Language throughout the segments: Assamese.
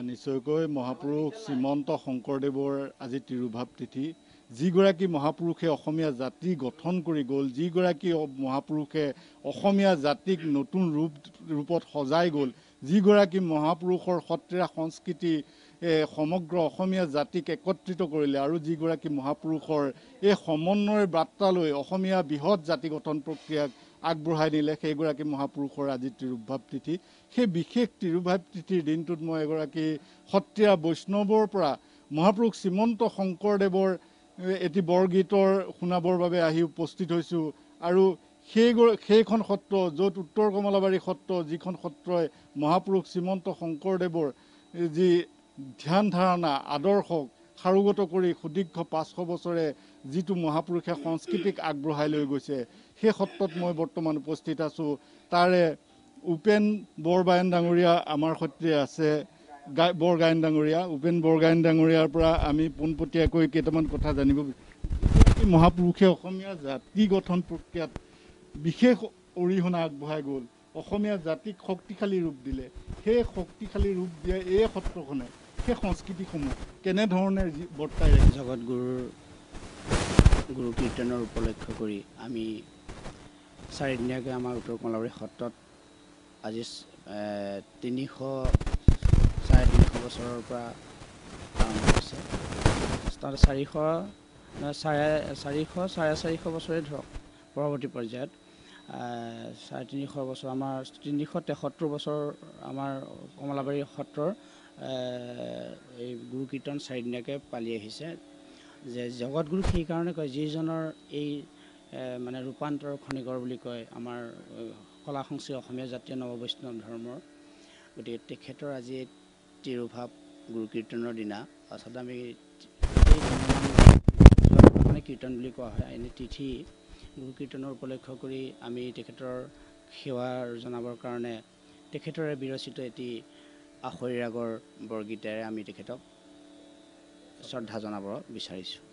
নিশ্চয়কৈ মহাপুৰুষ শ্ৰীমন্ত শংকৰদেৱৰ আজি তিৰুভাৱ তিথি। যিগৰাকী মহাপুৰুষে অসমীয়া জাতি গঠন কৰি গ'ল, যিগৰাকী মহাপুৰুষে অসমীয়া জাতিক নতুন ৰূপত সজাই গ'ল, যিগৰাকী মহাপুৰুষৰ সত্ৰীয়া সংস্কৃতি সমগ্ৰ অসমীয়া জাতিক একত্ৰিত কৰিলে, আৰু যিগৰাকী মহাপুৰুষৰ এই সমন্বয়ৰ বাৰ্তা লৈ অসমীয়া বৃহৎ জাতি গঠন প্ৰক্ৰিয়াক আগবঢ়াই নিলে, সেইগৰাকী মহাপুৰুষৰ আজি তিৰুভাৱ তিথি। সেই বিশেষ তিৰুভাৱ তিথিৰ দিনটোত মই এগৰাকী সত্ৰীয়া বৈষ্ণৱৰ পৰা মহাপুৰুষ শ্ৰীমন্ত শংকৰদেৱৰ এটি বৰগীতৰ শুনাবৰ বাবে আহি উপস্থিত হৈছোঁ। আৰু সেইখন সত্ৰ, য'ত উত্তৰ কমলাবাৰী সত্ৰ, যিখন সত্ৰই মহাপুৰুষ শ্ৰীমন্ত শংকৰদেৱৰ যি ধ্যান ধাৰণা আদৰ্শক সাৰোগত কৰি সুদীৰ্ঘ 500 বছৰে যিটো মহাপুৰুষে সংস্কৃতিক আগবঢ়াই লৈ গৈছে, সেই সত্ৰত মই বৰ্তমান উপস্থিত আছোঁ। তাৰে উপেন বৰগায়ন ডাঙৰীয়া আমাৰ সৈতে আছে। বৰগায়ন ডাঙৰীয়া, উপেন বৰগায়ন ডাঙৰীয়াৰ পৰা আমি পোনপটীয়াকৈ কেইটামান কথা জানিব বিচাৰোঁ। মহাপুৰুষে অসমীয়া জাতি গঠন প্ৰক্ৰিয়াত বিশেষ অৰিহণা আগবঢ়াই গ'ল, অসমীয়া জাতিক শক্তিশালী ৰূপ দিলে। সেই শক্তিশালী ৰূপ দিয়া এই সত্ৰখনে সেই সংস্কৃতিসমূহ কেনেধৰণে বৰ্তাই ৰাখিছে? জগতগুৰুৰ গুৰু কীৰ্তনৰ উপলক্ষ কৰি আমি চাৰিদিনীয়াকৈ আমাৰ উত্তৰ কমলাবাৰী সত্ৰত আজি 300 বছৰৰ পৰা আৰম্ভ হৈছে। তাত 400 বছৰে ধৰক। পৰৱৰ্তী পৰ্যায়ত 350 বছৰ, আমাৰ 373 বছৰ আমাৰ কমলাবাৰী সত্ৰৰ এই গুৰু কীৰ্তন চাৰিদিনীয়াকৈ পালি আহিছে। যে জগতগুৰু সেইকাৰণে কয়, যিজনৰ এই মানে ৰূপান্তৰ খনিকৰ বুলি কয় আমাৰ কলা সংস্কৃতি অসমীয়া জাতীয় নৱবৈষ্ণৱ ধৰ্মৰ। গতিকে তেখেতৰ আজি তিৰুভাৱ গুৰু কীৰ্তনৰ দিনা, আচলতে আমি মানে কীৰ্তন বুলি কোৱা হয়, এনে তিথি গুৰু কীৰ্তনৰ উপলক্ষ কৰি আমি তেখেতৰ সেৱা জনাবৰ কাৰণে তেখেতৰে বিৰচিত এটি আখৰি ৰাগৰ বৰগীতেৰে আমি তেখেতক শ্ৰদ্ধা জনাব বিচাৰিছোঁ।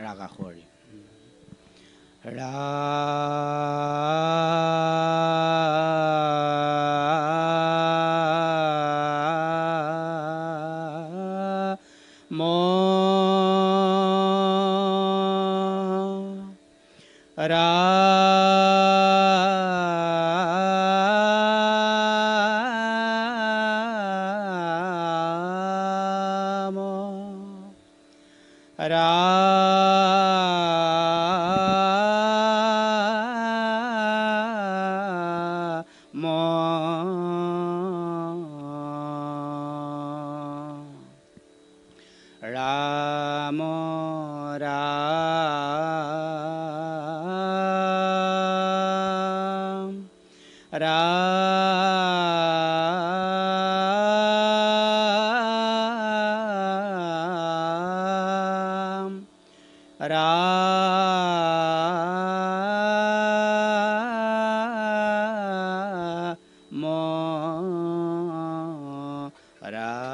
ৰাগ আখৰি ৰাম ৰাম ৰাম ৰাম ৰাম।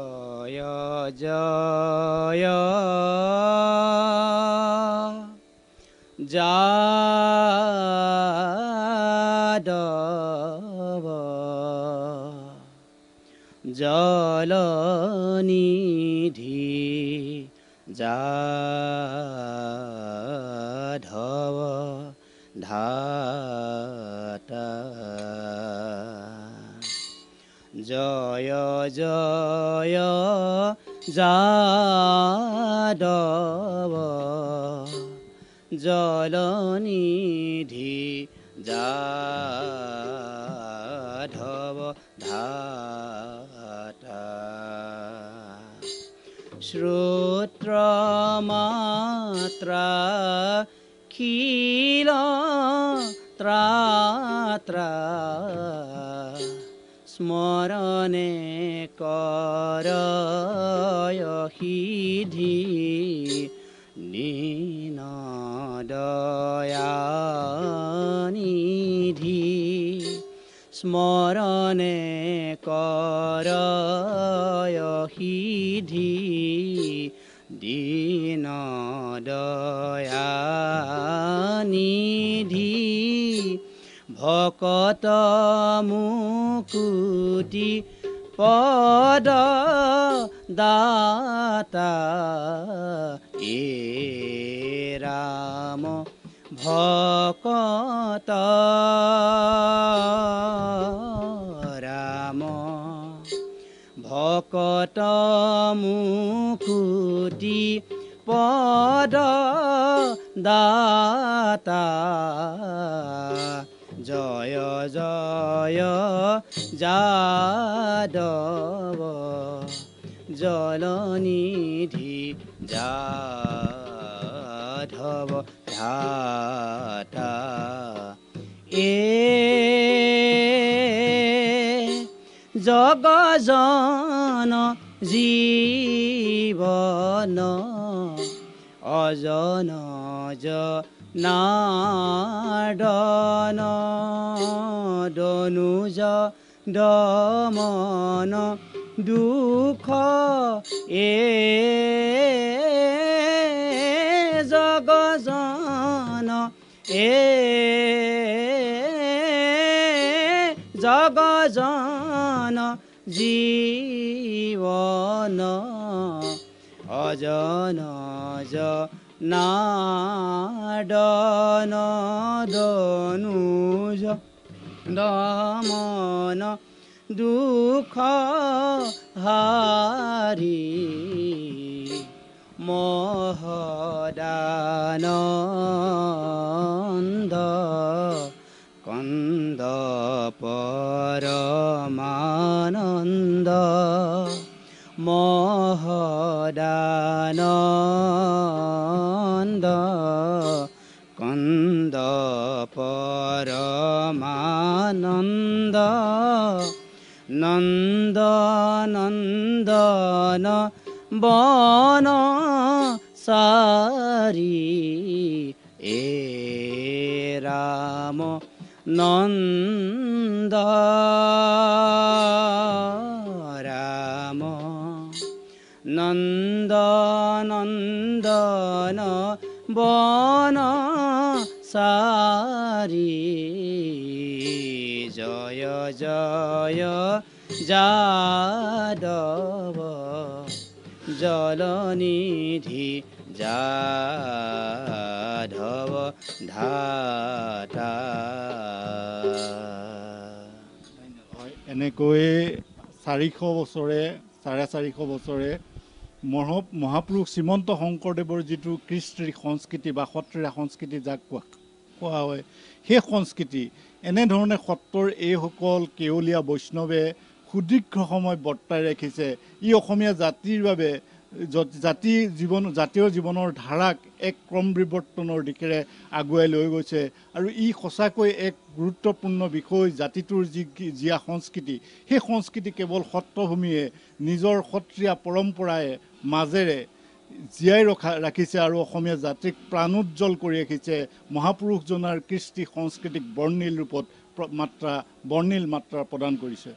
জয় জয় যাদৱ জলনিধি যাদৱ ধাতা। জয় জয় যাদৱ জলনিধি যাদৱ ধাতা। শ্ৰোত্ৰ মাত্ৰা খিল ত্ৰাত্ৰা স্মৰণে কৰয় সিদ্ধি দীন দয়ানিধি স্মৰণে কৰয় সিদ্ধি দীন দয়ানিধি ভকত মুকুতি পদ দাতা এ ৰাম ভকত ৰাম ভকত মুকুতি পদ দাতা জয় জয় যাদৱ জলনিধি যাদৱ ধাতা এ জগজন জীৱন অজন নাদন দনুজ দমন দুখ এ জগজন জগজন জীৱন অজন নাদন দনুজ দমন দুখ হাৰি মহদানন্দ কন্দ পৰমানন্দ মহদানন্দ কন্দ পৰমানন্দ নন্দ নন্দন বন চাৰি এ ৰাম নন্দ ৰাম নন্দ নন্দন বন চাৰি জয় জয় যাদৱ জলনিধি যাদৱ ধাতা এনেকৈয়ে 400 বছৰে 450 বছৰে মহাপুৰুষ শ্ৰীমন্ত শংকৰদেৱৰ যিটো কৃষ্টি সংস্কৃতি বা সত্ৰীয়া সংস্কৃতি যাক কোৱা হয় সেই সংস্কৃতি এনেধৰণে সত্ৰৰ এইসকল কেৱলীয়া বৈষ্ণৱে সুদীৰ্ঘ সময় বৰ্তাই ৰাখিছে। ই অসমীয়া জাতিৰ বাবে জাতীয় জীৱনৰ ধাৰাক এক ক্ৰম বিৱৰ্তনৰ দিশেৰে আগুৱাই লৈ গৈছে আৰু ই সঁচাকৈ এক গুৰুত্বপূৰ্ণ বিষয়। জাতিটোৰ জীয়া সংস্কৃতি, সেই সংস্কৃতি কেৱল সত্ৰভূমিয়ে নিজৰ সত্ৰীয়া পৰম্পৰাৰে মাজেৰে জীয়াই ৰাখিছে আৰু অসমীয়া জাতিক প্ৰাণোজ্জ্বল কৰি ৰাখিছে। মহাপুৰুষজনাৰ কৃষ্টি সংস্কৃতিক বৰ্ণিল মাত্ৰা প্ৰদান কৰিছে।